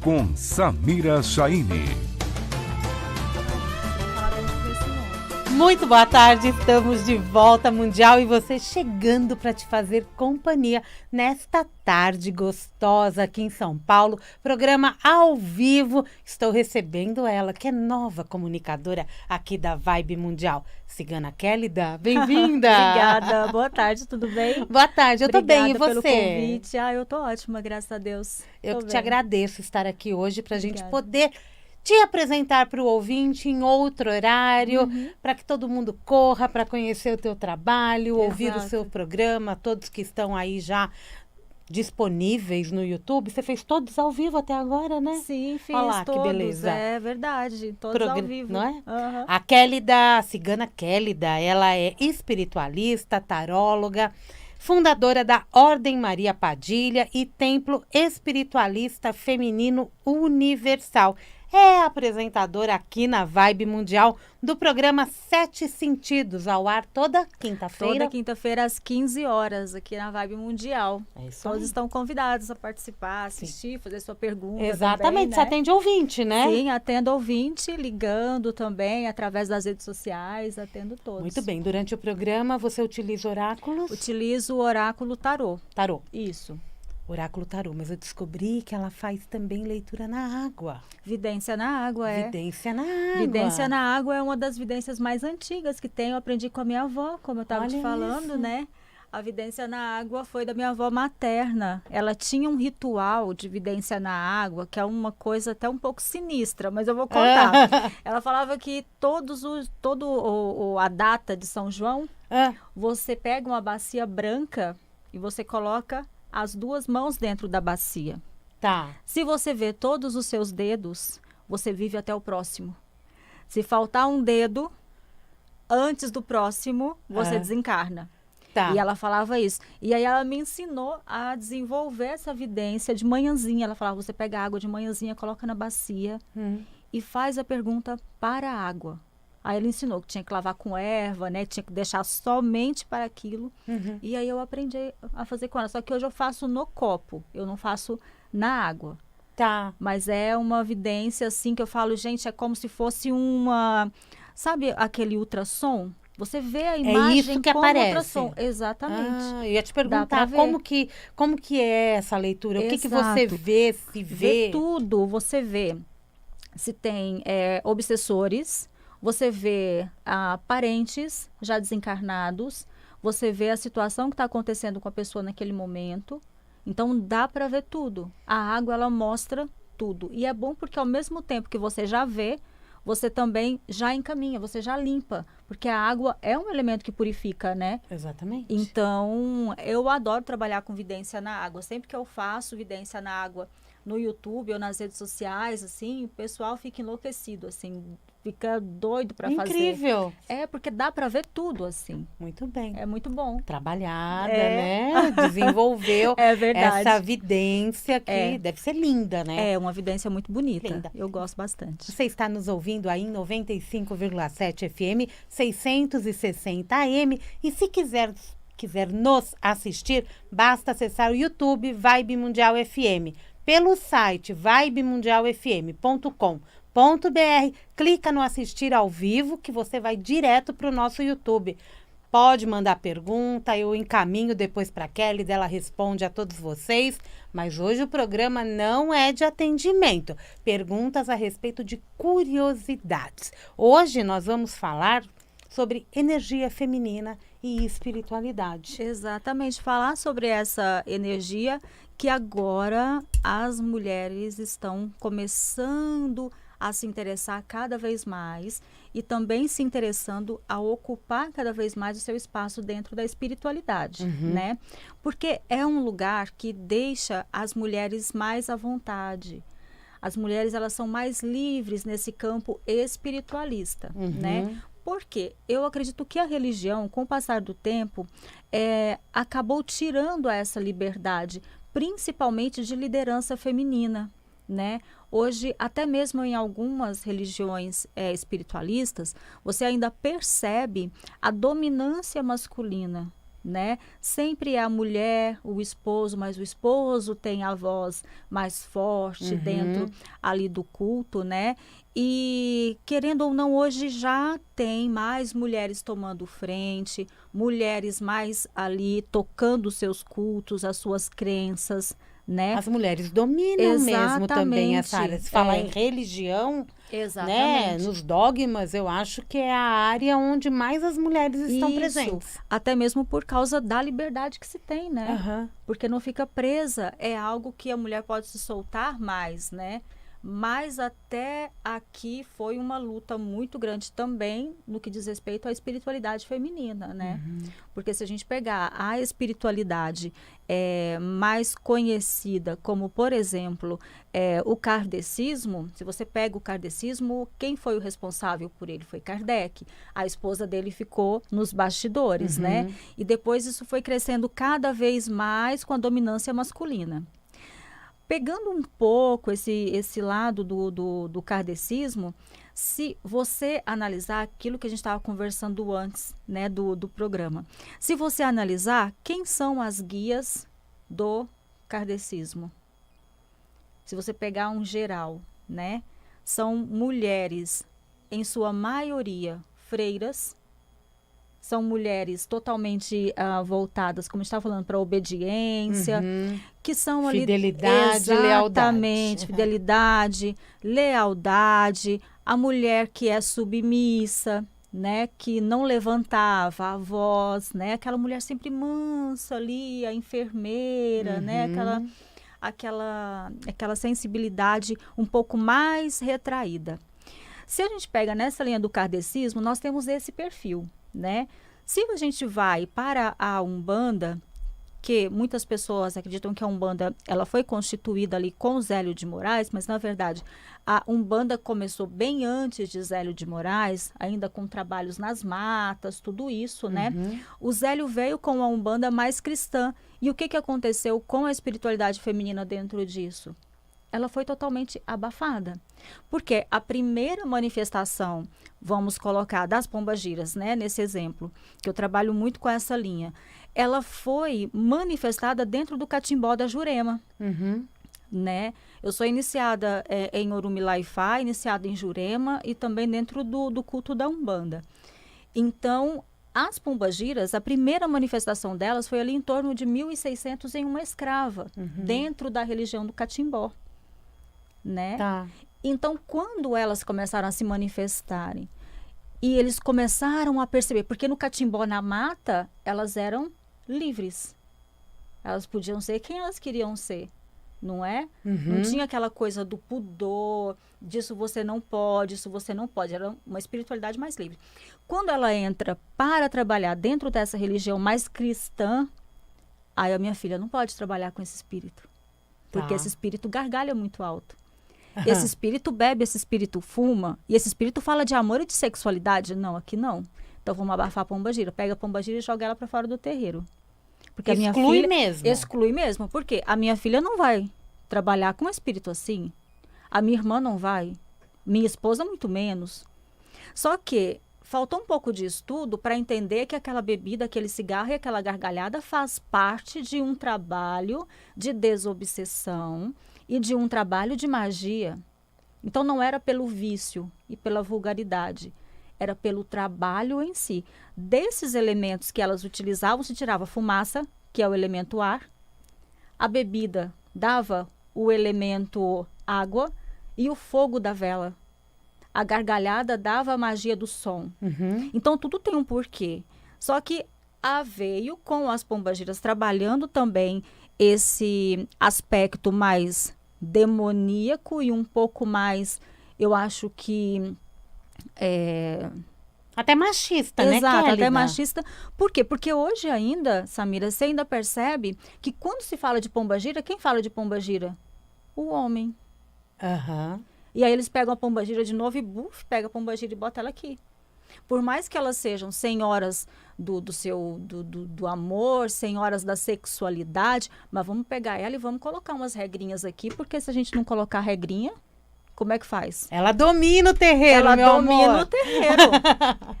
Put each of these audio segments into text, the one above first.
com Samira Chaine. Muito boa tarde, estamos de volta Mundial e você chegando para te fazer companhia nesta tarde gostosa aqui em São Paulo, programa ao vivo. Estou recebendo ela, que é nova comunicadora aqui da Vibe Mundial. Cigana Kélida, bem-vinda! Obrigada, boa tarde, tudo bem? Boa tarde, eu tô bem, e você? Obrigada pelo convite. Eu tô ótima, graças a Deus. Eu te agradeço estar aqui hoje para a gente poder te apresentar para o ouvinte em outro horário, para que todo mundo corra para conhecer o teu trabalho, ouvir o seu programa, todos que estão aí já disponíveis no YouTube. Você fez todos ao vivo até agora, né? Sim, fiz Olá, todos, que beleza. É verdade, todos ao vivo. Não é? A Kélida, a Cigana Kélida, ela é espiritualista, taróloga, fundadora da Ordem Maria Padilha e Templo Espiritualista Feminino Universal. É apresentadora aqui na Vibe Mundial do programa Sete Sentidos, ao ar toda quinta-feira. Toda quinta-feira às 15 horas, aqui na Vibe Mundial. É isso. Todos estão convidados a participar, assistir, fazer sua pergunta. Exatamente, também, né? Você atende ouvinte, né? Sim, atendo ouvinte, ligando também, através das redes sociais, atendo todos. Muito bem, durante o programa você utiliza oráculos? Utilizo o oráculo tarô. Tarô. Isso. Oráculo tarô, mas eu descobri que ela faz também leitura na água. Vidência na água, Vidência na água. Vidência na água é uma das vidências mais antigas que tem. Eu aprendi com a minha avó, como eu estava te falando, isso, né? A vidência na água foi da minha avó materna. Ela tinha um ritual de vidência na água, que é uma coisa até um pouco sinistra, mas eu vou contar. Ela falava que a data de São João, você pega uma bacia branca e você coloca as duas mãos dentro da bacia. Tá. Se você vê todos os seus dedos, você vive até o próximo. Se faltar um dedo antes do próximo, você desencarna. Tá. E ela falava isso. E aí ela me ensinou a desenvolver essa vidência de manhãzinha. Ela falava, você pega a água de manhãzinha, coloca na bacia e faz a pergunta para a água. Aí ela ensinou que tinha que lavar com erva, né? Que tinha que deixar somente para aquilo. E aí eu aprendi a fazer com ela. Só que hoje eu faço no copo. Eu não faço na água. Tá. Mas é uma vidência, assim, que eu falo, gente, é como se fosse uma... Sabe aquele ultrassom? Você vê a imagem isso que como aparece. ultrassom. Exatamente. Eu ia te perguntar como que é essa leitura? O que você vê, se vê? Vê tudo. Você vê se tem obsessores... Você vê parentes já desencarnados, você vê a situação que está acontecendo com a pessoa naquele momento. Então, dá para ver tudo. A água, ela mostra tudo. E é bom porque, ao mesmo tempo que você já vê, você também já encaminha, você já limpa. Porque a água é um elemento que purifica, né? Exatamente. Então, eu adoro trabalhar com vidência na água. Sempre que eu faço vidência na água no YouTube ou nas redes sociais, assim, o pessoal fica enlouquecido, assim, fica doido para fazer. Incrível. Porque dá para ver tudo, assim. Muito bem. É muito bom. Trabalhada, né? Desenvolveu essa vidência que deve ser linda, né? É uma vidência muito bonita. Linda. Eu gosto bastante. Você está nos ouvindo aí em 95,7 FM, 660 AM. E se quiser nos assistir, basta acessar o YouTube Vibe Mundial FM. Pelo site vibemundialfm.com.br, clica no assistir ao vivo que você vai direto para o nosso YouTube. Pode mandar pergunta, eu encaminho depois para a Kelly, ela responde a todos vocês. Mas hoje o programa não é de atendimento, perguntas a respeito de curiosidades. Hoje nós vamos falar sobre energia feminina e espiritualidade. Exatamente, falar sobre essa energia que agora as mulheres estão começando a se interessar cada vez mais e também se interessando a ocupar cada vez mais o seu espaço dentro da espiritualidade, né? Porque é um lugar que deixa as mulheres mais à vontade. As mulheres, elas são mais livres nesse campo espiritualista, né? Porque eu acredito que a religião, com o passar do tempo, acabou tirando essa liberdade, principalmente de liderança feminina, né? Hoje, até mesmo em algumas religiões espiritualistas, você ainda percebe a dominância masculina né? Sempre é a mulher, o esposo, mas o esposo tem a voz mais forte dentro ali do culto, né? E, querendo ou não, hoje já tem mais mulheres tomando frente, mulheres mais ali tocando os seus cultos, as suas crenças, né? As mulheres dominam mesmo também essa área. Se falar é. em religião, né, Exatamente. nos dogmas, eu acho que é a área onde mais as mulheres estão Isso, presentes. até mesmo por causa da liberdade que se tem, né? Aham. Porque não fica presa, é algo que a mulher pode se soltar mais, né? Mas até aqui foi uma luta muito grande também no que diz respeito à espiritualidade feminina, né? Porque se a gente pegar a espiritualidade mais conhecida, como por exemplo o kardecismo, se você pega o kardecismo, quem foi o responsável por ele? Foi Kardec. A esposa dele ficou nos bastidores, né? E depois isso foi crescendo cada vez mais com a dominância masculina. Pegando um pouco esse lado do kardecismo, se você analisar aquilo que a gente estava conversando antes, né, do programa, se você analisar quem são as guias do kardecismo, se você pegar um geral, né, são mulheres, em sua maioria, freiras, são mulheres totalmente voltadas, como a gente estava falando, para a obediência, que são ali... Fidelidade, exatamente, lealdade. fidelidade, lealdade, a mulher que é submissa, né, que não levantava a voz, né, aquela mulher sempre mansa ali, a enfermeira, né, aquela sensibilidade um pouco mais retraída. Se a gente pega nessa linha do kardecismo, nós temos esse perfil, né? Se a gente vai para a Umbanda, que muitas pessoas acreditam que a Umbanda ela foi constituída ali com Zélio de Moraes, mas na verdade a Umbanda começou bem antes de Zélio de Moraes, ainda com trabalhos nas matas, tudo isso, né? O Zélio veio com a Umbanda mais cristã. E o que aconteceu com a espiritualidade feminina dentro disso? Ela foi totalmente abafada. Porque a primeira manifestação, vamos colocar, das pombagiras, né, nesse exemplo, que eu trabalho muito com essa linha, ela foi manifestada dentro do catimbó da Jurema. Né? Eu sou iniciada em Orumilá-Ifá, iniciada em Jurema e também dentro do culto da Umbanda. Então, as pombagiras, a primeira manifestação delas foi ali em torno de 1600 em uma escrava, dentro da religião do catimbó. Né? Tá. Então, quando elas começaram a se manifestarem e eles começaram a perceber, porque no catimbó, na mata, elas eram livres. Elas podiam ser quem elas queriam ser, não é? Não tinha aquela coisa do pudor, disso você não pode, isso você não pode. Era uma espiritualidade mais livre. Quando ela entra para trabalhar dentro dessa religião mais cristã, aí a minha filha não pode trabalhar com esse espírito. Porque esse espírito gargalha muito alto. Esse espírito bebe, esse espírito fuma, e esse espírito fala de amor e de sexualidade. Não, aqui não. Então vamos abafar a pombagira. Pega a pombagira e joga ela para fora do terreiro. Porque a minha filha mesmo. Exclui mesmo. Por quê? A minha filha não vai trabalhar com um espírito assim. A minha irmã não vai. Minha esposa muito menos. Só que faltou um pouco de estudo para entender que aquela bebida, aquele cigarro e aquela gargalhada faz parte de um trabalho de desobsessão e de um trabalho de magia. Então não era pelo vício e pela vulgaridade, era pelo trabalho em si. Desses elementos que elas utilizavam, se tirava fumaça, que é o elemento ar, a bebida dava o elemento água e o fogo da vela. A gargalhada dava a magia do som. Então tudo tem um porquê. Só que veio com as pombagiras trabalhando também esse aspecto mais demoníaco e um pouco mais, eu acho que... Até machista, né, Exato, Kélida? até machista. Por quê? Porque hoje ainda, Samira, você ainda percebe que quando se fala de pombagira, quem fala de pombagira? O homem. E aí eles pegam a pombagira de novo e pega a pombagira e bota ela aqui. Por mais que elas sejam senhoras do amor, senhoras da sexualidade, mas vamos pegar ela e vamos colocar umas regrinhas aqui, porque se a gente não colocar regrinha, Como é que faz? Ela domina o terreiro, Ela meu domina amor. o terreiro.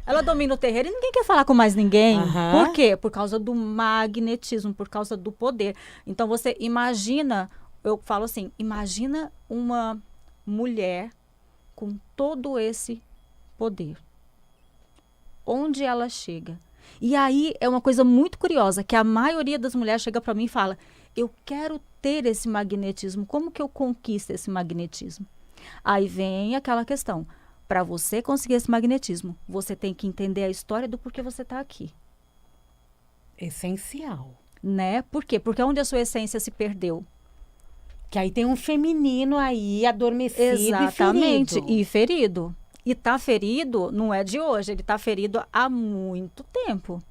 Ela domina o terreiro e ninguém quer falar com mais ninguém. Aham. Por quê? Por causa do magnetismo, por causa do poder. Então você imagina, eu falo assim, imagina uma mulher com todo esse poder. Onde ela chega? E aí é uma coisa muito curiosa, que a maioria das mulheres chega para mim e fala, eu quero ter esse magnetismo, como que eu conquisto esse magnetismo? Aí vem aquela questão, para você conseguir esse magnetismo, você tem que entender a história do porquê você está aqui, Essencial. né? Por quê? Porque onde a sua essência se perdeu? Que aí tem um feminino aí adormecido Exatamente, e ferido. e ferido. E tá ferido não é de hoje, ele tá ferido há muito tempo,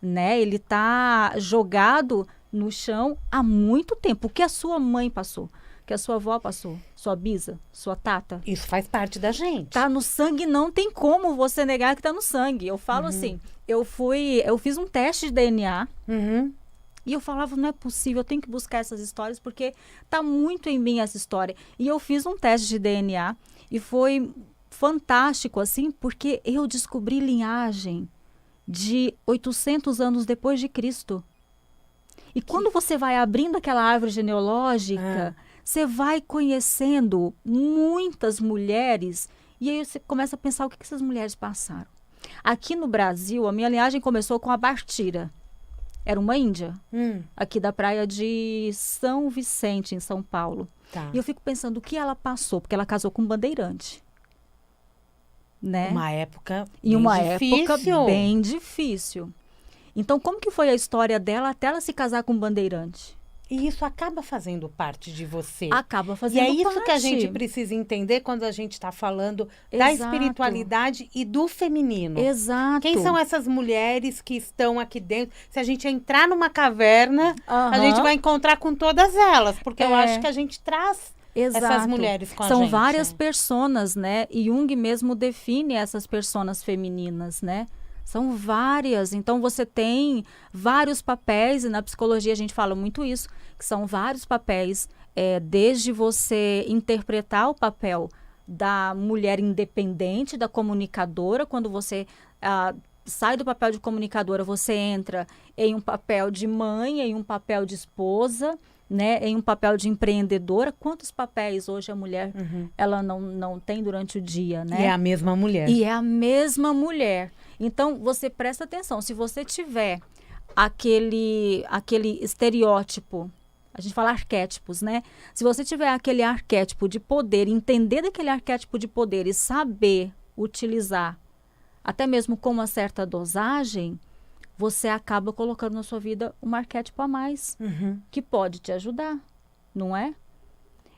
né? Ele tá jogado no chão há muito tempo. O que a sua mãe passou, o que a sua avó passou, sua bisa, sua tata, Isso faz parte da gente. tá no sangue, não tem como você negar que tá no sangue. Eu falo assim, eu fiz um teste de DNA Uhum. e eu falava, não é possível, eu tenho que buscar essas histórias porque tá muito em mim essa história. E eu fiz um teste de DNA e foi fantástico, assim, porque eu descobri linhagem de 800 anos depois de Cristo. E quando você vai abrindo aquela árvore genealógica, você vai conhecendo muitas mulheres e aí você começa a pensar o que essas mulheres passaram. Aqui no Brasil, a minha linhagem começou com a Bartira. Era uma índia, aqui da praia de São Vicente, em São Paulo. Tá. E eu fico pensando o que ela passou, porque ela casou com um bandeirante. Né? Uma época Em bem uma difícil. época bem difícil. Então, como que foi a história dela até ela se casar com um bandeirante? E isso acaba fazendo parte de você. Acaba E fazendo é isso parte. que a gente precisa entender quando a gente está falando da Exato. espiritualidade e do feminino. Exato. Quem são essas mulheres que estão aqui dentro? Se a gente entrar numa caverna, a Aham. gente vai encontrar com todas elas. Porque eu É. acho que a gente traz essas Exato. mulheres com a São gente. várias personas, né? E Jung mesmo define essas personas femininas, né? São várias. Então, você tem vários papéis, e na psicologia a gente fala muito isso, que são vários papéis, desde você interpretar o papel da mulher independente, da comunicadora, quando você sai do papel de comunicadora, você entra em um papel de mãe, em um papel de esposa, né, em um papel de empreendedora. Quantos papéis hoje a mulher ela não tem durante o dia, né? E é a mesma mulher. E é a mesma mulher. Então, você presta atenção. Se você tiver aquele estereótipo, a gente fala arquétipos, né? Se você tiver aquele arquétipo de poder, entender daquele arquétipo de poder e saber utilizar, até mesmo com uma certa dosagem, você acaba colocando na sua vida um arquétipo a mais, que pode te ajudar, não é?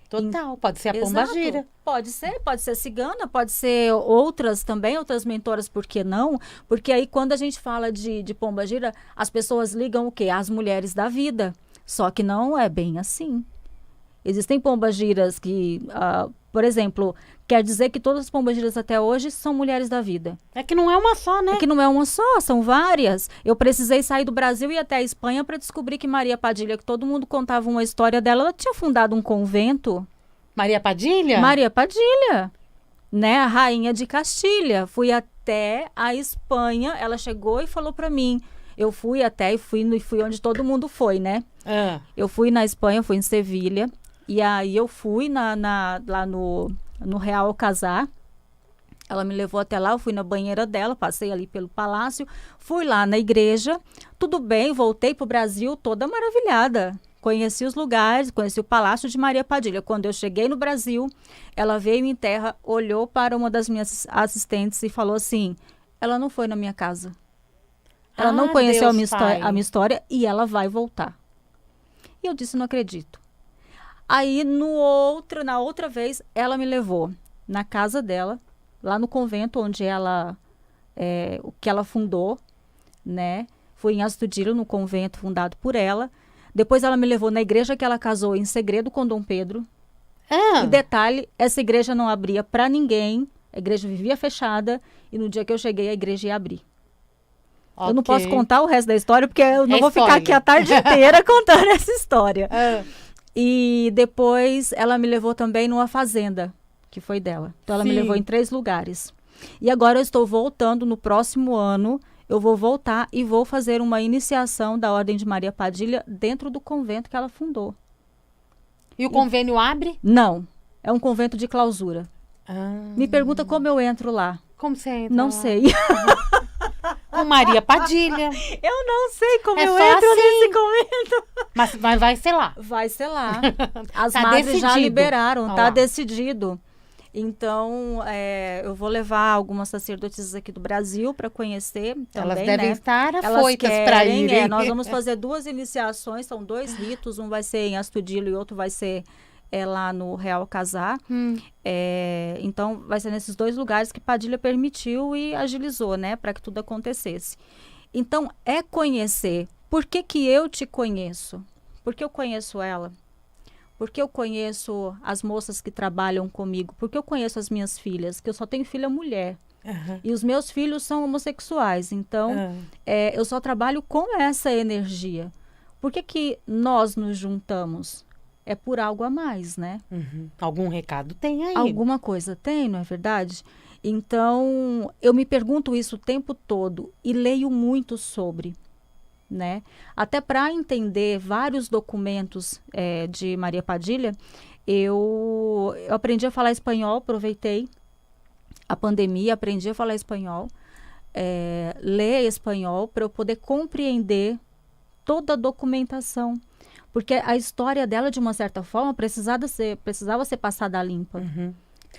Total. Pode ser a Exato. pombagira. Pode ser cigana, pode ser outras também, outras mentoras, por que não? Porque aí quando a gente fala de pombagira, as pessoas ligam o quê? As mulheres da vida. Só que não é bem assim. Existem pombagiras que, por exemplo, quer dizer que todas as pombagiras até hoje são mulheres da vida. É que não é uma só, né? É que não é uma só, são várias. Eu precisei sair do Brasil e ir até a Espanha para descobrir que Maria Padilha, que todo mundo contava uma história dela, ela tinha fundado um convento. Maria Padilha? Maria Padilha, né? A rainha de Castilha. Fui até a Espanha, ela chegou e falou para mim. Eu fui até e fui onde todo mundo foi, né? Eu fui na Espanha, fui em Sevilha. E aí eu fui lá no Real Alcazar. Ela me levou até lá, eu fui na banheira dela, passei ali pelo palácio, fui lá na igreja, tudo bem, voltei pro Brasil toda maravilhada. Conheci os lugares, conheci o Palácio de Maria Padilha. Quando eu cheguei no Brasil, ela veio em terra, olhou para uma das minhas assistentes e falou assim, ela não foi na minha casa. Ela não conheceu a minha história e ela vai voltar. E eu disse, não acredito. Aí, na outra vez, ela me levou na casa dela, lá no convento onde o que ela fundou, né? Fui em Astudillo, no convento fundado por ela. Depois ela me levou na igreja que ela casou em segredo com Dom Pedro. E detalhe, essa igreja não abria para ninguém, a igreja vivia fechada e no dia que eu cheguei a igreja ia abrir. Okay. Eu não posso contar o resto da história porque eu não vou ficar aqui a tarde inteira contando essa história. E depois ela me levou também numa fazenda que foi dela. Então ela me Sim. levou em 3 lugares. E agora eu estou voltando no próximo ano. Eu vou voltar e vou fazer uma iniciação da Ordem de Maria Padilha dentro do convento que ela fundou. E o convênio abre? Não, é um convento de clausura. Ah, Me pergunta como eu entro lá. como você entra Não lá? sei. Com Maria Padilha. Eu não sei como É eu só entro assim. nesse convento. Mas vai ser lá. Vai ser lá. As Tá madres já decidido. liberaram, Ó tá lá. decidido. Então, eu vou levar algumas sacerdotisas aqui do Brasil para conhecer também, Elas devem né? estar Elas afoitas para querem, irem. nós vamos fazer 2 iniciações, são 2 ritos, um vai ser em Astudillo e outro vai ser lá no Real Casar. Então, vai ser nesses 2 lugares que Padilha permitiu e agilizou, né, para que tudo acontecesse. Então, é conhecer. Por que que eu te conheço? Porque eu conheço ela. Porque eu conheço as moças que trabalham comigo. Porque eu conheço as minhas filhas, que eu só tenho filha mulher. Aham. E os meus filhos são homossexuais. Então, eu só trabalho com essa energia. Por que que nós nos juntamos? É por algo a mais, né? Uhum. Algum recado tem aí? Alguma coisa tem, não é verdade? Então, eu me pergunto isso o tempo todo e leio muito sobre, né? Até para entender vários documentos de Maria Padilha, eu aprendi a falar espanhol, aproveitei a pandemia, aprendi a falar espanhol, ler espanhol para eu poder compreender toda a documentação. Porque a história dela, de uma certa forma, precisava ser passada a limpa. Uhum.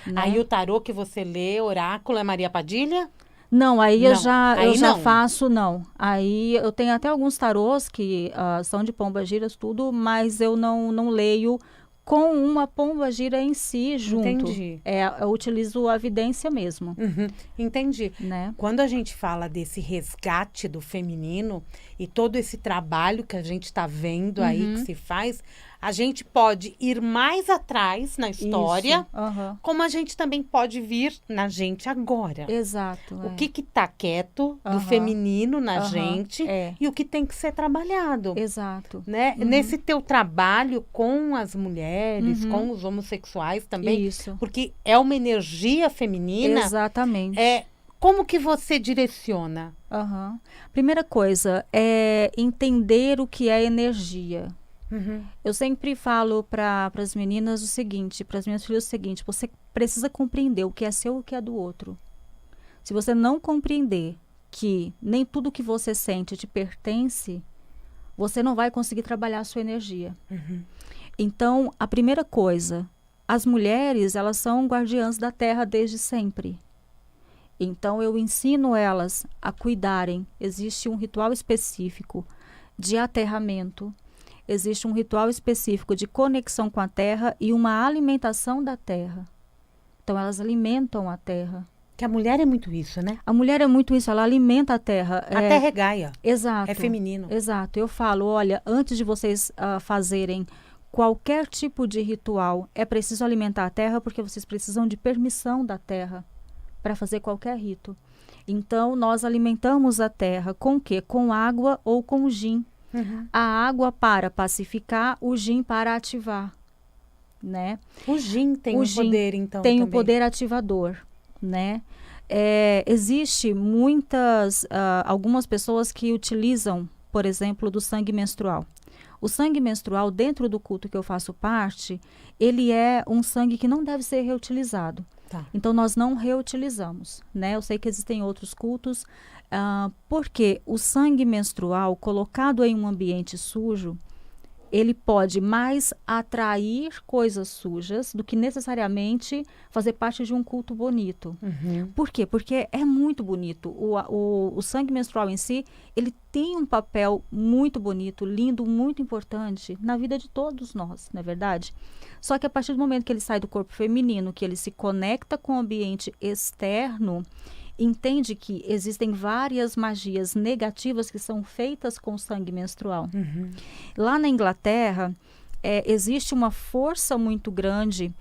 Né? Aí o tarô que você lê, oráculo, é Maria Padilha? Não, aí Não, eu já aí não. faço, não. Aí eu tenho até alguns tarôs que são de pombagiras, tudo, mas eu não leio com uma pombagira em si junto. Entendi. Eu utilizo a vidência mesmo, Uhum. Entendi. né? Quando a gente fala desse resgate do feminino e todo esse trabalho que a gente está vendo aí que se faz, a gente pode ir mais atrás na história, Isso. Aham. como a gente também pode vir na gente agora. Exato. O que tá quieto do Aham. feminino na Aham. gente É. e o que tem que ser trabalhado. Exato. Né? Nesse teu trabalho com as mulheres, com os homossexuais também, Isso. porque é uma energia feminina, Exatamente. como que você direciona? Aham. Primeira coisa é entender o que é energia. Eu sempre falo para as meninas o seguinte, para as minhas filhas o seguinte: você precisa compreender o que é seu e o que é do outro. Se você não compreender que nem tudo que você sente te pertence, você não vai conseguir trabalhar a sua energia. Então, a primeira coisa, as mulheres, elas são guardiãs da terra desde sempre. Então, eu ensino elas a cuidarem. Existe um ritual específico de aterramento. Existe um ritual específico de conexão com a terra e uma alimentação da terra. Então, elas alimentam a terra. Que a mulher é muito isso, né? A mulher é muito isso, ela alimenta a terra. A terra é Gaia, Exato. é feminino. Exato. Eu falo, olha, antes de vocês fazerem qualquer tipo de ritual, é preciso alimentar a terra porque vocês precisam de permissão da terra para fazer qualquer rito. Então, nós alimentamos a terra com o quê? Com água ou com gin. A água para pacificar, o gin para ativar, né? O gin tem um gin poder, então, tem um também. poder ativador, né? Existe algumas pessoas que utilizam, por exemplo, do sangue menstrual. O sangue menstrual, dentro do culto que eu faço parte, ele é um sangue que não deve ser reutilizado. Tá. Então, nós não reutilizamos, né? Eu sei que existem outros cultos, porque o sangue menstrual, colocado em um ambiente sujo, ele pode mais atrair coisas sujas do que necessariamente fazer parte de um culto bonito. Por quê? Porque é muito bonito. O sangue menstrual em si, ele tem um papel muito bonito, lindo, muito importante na vida de todos nós, não é verdade? Só que a partir do momento que ele sai do corpo feminino, que ele se conecta com o ambiente externo, entende que existem várias magias negativas que são feitas com o sangue menstrual. Lá na Inglaterra, existe uma força muito grande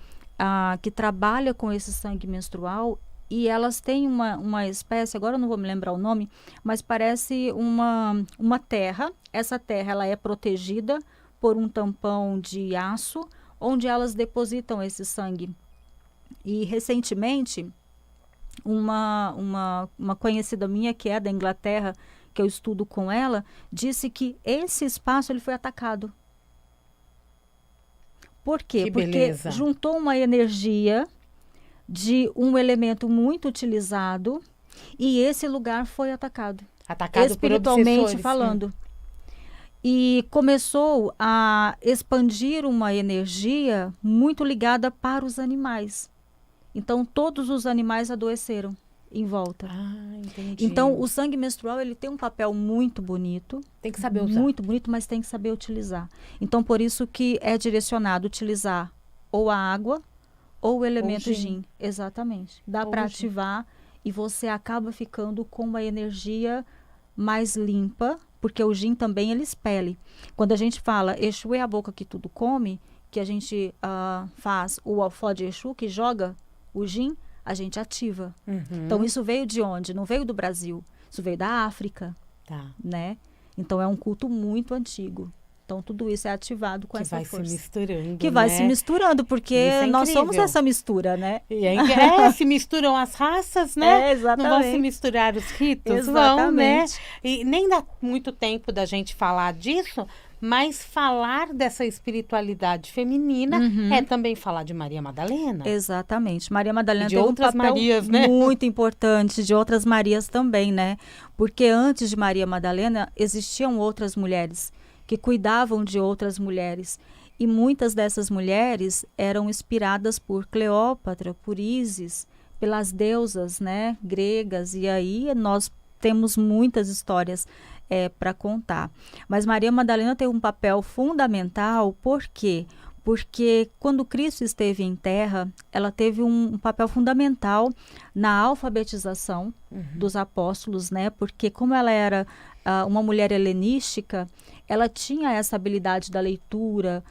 que trabalha com esse sangue menstrual e elas têm uma espécie, agora eu não vou me lembrar o nome, mas parece uma terra. Essa terra ela é protegida por um tampão de aço, onde elas depositam esse sangue E recentemente, uma conhecida minha, que é da Inglaterra, que eu estudo com ela, disse que esse espaço ele foi atacado. Por quê? Que Porque beleza. juntou uma energia de um elemento muito utilizado e esse lugar foi atacado. Atacado por Espiritualmente obsessores. falando. E começou a expandir uma energia muito ligada para os animais. Então, todos os animais adoeceram em volta. Ah, entendi. Então, o sangue menstrual, ele tem um papel muito bonito. Tem que saber usar. Muito bonito, mas tem que saber utilizar. Então, por isso que é direcionado utilizar ou a água ou o elemento gin. gin. Exatamente. Dá Ou para o gin. ativar e você acaba ficando com uma energia mais limpa, porque o gin também ele expele. Quando a gente fala Exu é a boca que tudo come, que a gente faz o alfó de Exu, que joga o gin, a gente ativa. Uhum. Então, isso veio de onde? Não veio do Brasil. Isso veio da África, Tá. né? Então, é um culto muito antigo. Então, tudo isso é ativado com Que essa vai força. se misturando, Que vai né? se misturando, porque Isso é nós somos incrível. essa mistura, né? E aí, se misturam as raças, né? É, exatamente. Não vão se misturar os ritos, vão, né? Exatamente. E nem dá muito tempo da gente falar disso, mas falar dessa espiritualidade feminina é também falar de Maria Madalena. Exatamente. Maria Madalena E de tem um outras papel Marias, né? muito importante, de outras Marias também, né? Porque antes de Maria Madalena, existiam outras mulheres que cuidavam de outras mulheres. E muitas dessas mulheres eram inspiradas por Cleópatra, por Ísis, pelas deusas, né, gregas. E aí nós temos muitas histórias para contar. Mas Maria Madalena tem um papel fundamental, por quê? Porque quando Cristo esteve em terra, ela teve um papel fundamental na alfabetização dos apóstolos, né? Porque como ela era uma mulher helenística, ela tinha essa habilidade da leitura,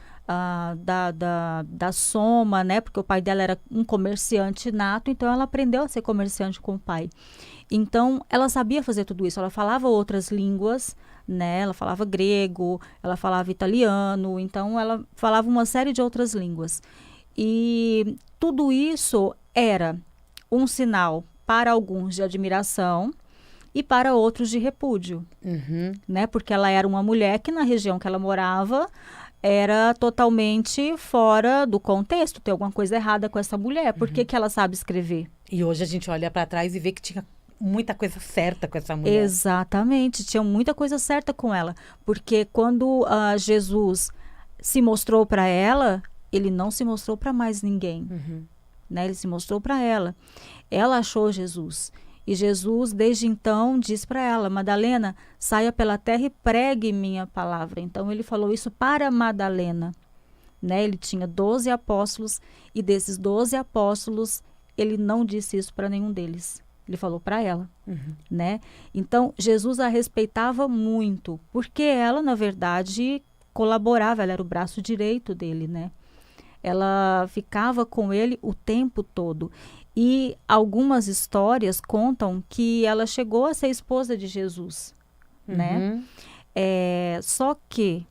da soma, né? Porque o pai dela era um comerciante nato, então ela aprendeu a ser comerciante com o pai. Então, ela sabia fazer tudo isso. Ela falava outras línguas, né? Ela falava grego, ela falava italiano, então ela falava uma série de outras línguas. E tudo isso era um sinal para alguns de admiração e para outros de repúdio, né? Porque ela era uma mulher que na região que ela morava era totalmente fora do contexto. Tem alguma coisa errada com essa mulher. Por que ela sabe escrever? E hoje a gente olha para trás e vê que tinha muita coisa certa com essa mulher. Exatamente, tinha muita coisa certa com ela. Porque quando Jesus se mostrou para ela, ele não se mostrou para mais ninguém. Né? Ele se mostrou para ela. Ela achou Jesus. E Jesus, desde então, diz para ela: Madalena, saia pela terra e pregue minha palavra. Então, ele falou isso para Madalena. Né? Ele tinha 12 apóstolos e desses 12 apóstolos, ele não disse isso para nenhum deles. Ele falou para ela, né? Então, Jesus a respeitava muito, porque ela, na verdade, colaborava, ela era o braço direito dele, né? Ela ficava com ele o tempo todo. E algumas histórias contam que ela chegou a ser esposa de Jesus, né? Só que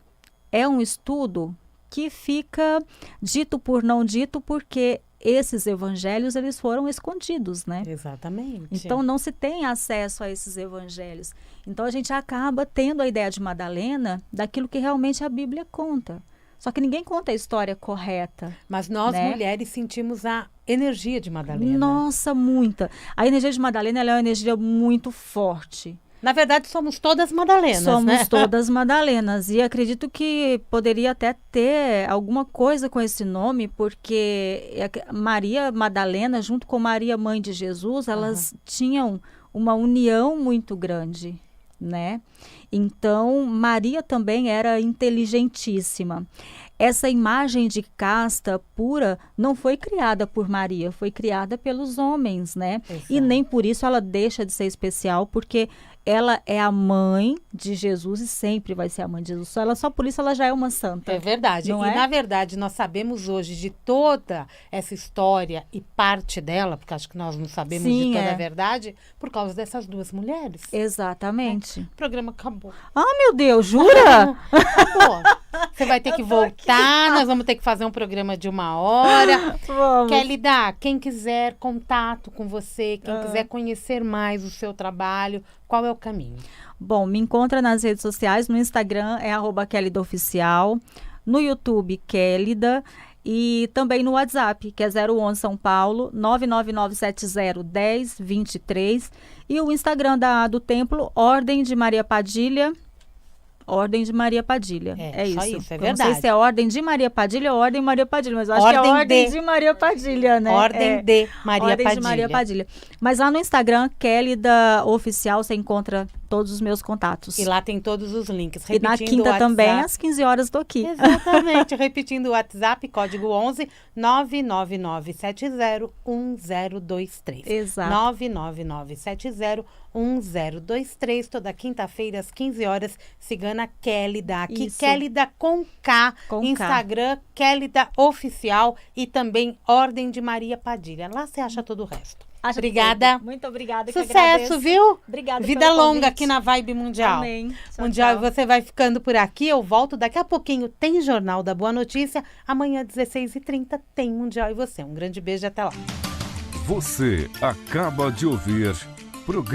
é um estudo que fica dito por não dito, porque esses evangelhos, eles foram escondidos, né? Exatamente. Então, não se tem acesso a esses evangelhos. Então, a gente acaba tendo a ideia de Madalena daquilo que realmente a Bíblia conta. Só que ninguém conta a história correta. Mas nós, né? mulheres, sentimos a energia de Madalena. Nossa, muita. A energia de Madalena, ela é uma energia muito forte. Na verdade, somos todas Madalenas, Somos né? todas Madalenas. E acredito que poderia até ter alguma coisa com esse nome, porque Maria Madalena, junto com Maria, mãe de Jesus, elas tinham uma união muito grande, né? Então, Maria também era inteligentíssima. Essa imagem de casta pura não foi criada por Maria, foi criada pelos homens, né? Exato. E nem por isso ela deixa de ser especial, porque ela é a mãe de Jesus e sempre vai ser a mãe de Jesus. Só por isso ela já é uma santa. É verdade. Não E, é? na verdade, nós sabemos hoje de toda essa história e parte dela, porque acho que nós não sabemos Sim, de toda é. a verdade, por causa dessas duas mulheres. Exatamente. O programa acabou. Ah, meu Deus, jura? Acabou. Você vai ter que voltar, nós vamos ter que fazer um programa de 1 hora. Vamos. Kelida, quem quiser contato com você, quem quiser conhecer mais o seu trabalho, qual é o caminho? Bom, me encontra nas redes sociais, no Instagram é @KelidaOficial, no YouTube Kelida e também no WhatsApp, que é 011 São Paulo, 999701023 e o Instagram do Templo, Ordem de Maria Padilha. Ordem de Maria Padilha. É só isso. isso, é Eu verdade. não sei se é Ordem de Maria Padilha ou Ordem Maria Padilha, mas eu acho Ordem que é Ordem de- de Maria Padilha, né? Ordem de Maria Ordem Padilha. de Maria Padilha. Mas lá no Instagram, Kelida Oficial, você encontra todos os meus contatos. E lá tem todos os links. E na Repetindo o quinta WhatsApp. também, às 15 horas, estou aqui. Exatamente. Repetindo o WhatsApp, código 11 999701023. Exato. 999701023. Toda quinta-feira, às 15 horas, Cigana Kelida. Aqui, Isso. Kelida com K. Com K. Instagram, Kelida Oficial e também Ordem de Maria Padilha. Lá você acha todo o resto. Acho Obrigada. tudo. Muito obrigada. que Sucesso, agradeço. viu? Obrigada Vida pelo longa convite. aqui na Vibe Mundial. Amém. Tchau, Mundial, tchau. você vai ficando por aqui. Eu volto daqui a pouquinho. Tem Jornal da Boa Notícia. Amanhã, 16h30, tem Mundial e você. Um grande beijo e até lá. Você acaba de ouvir programa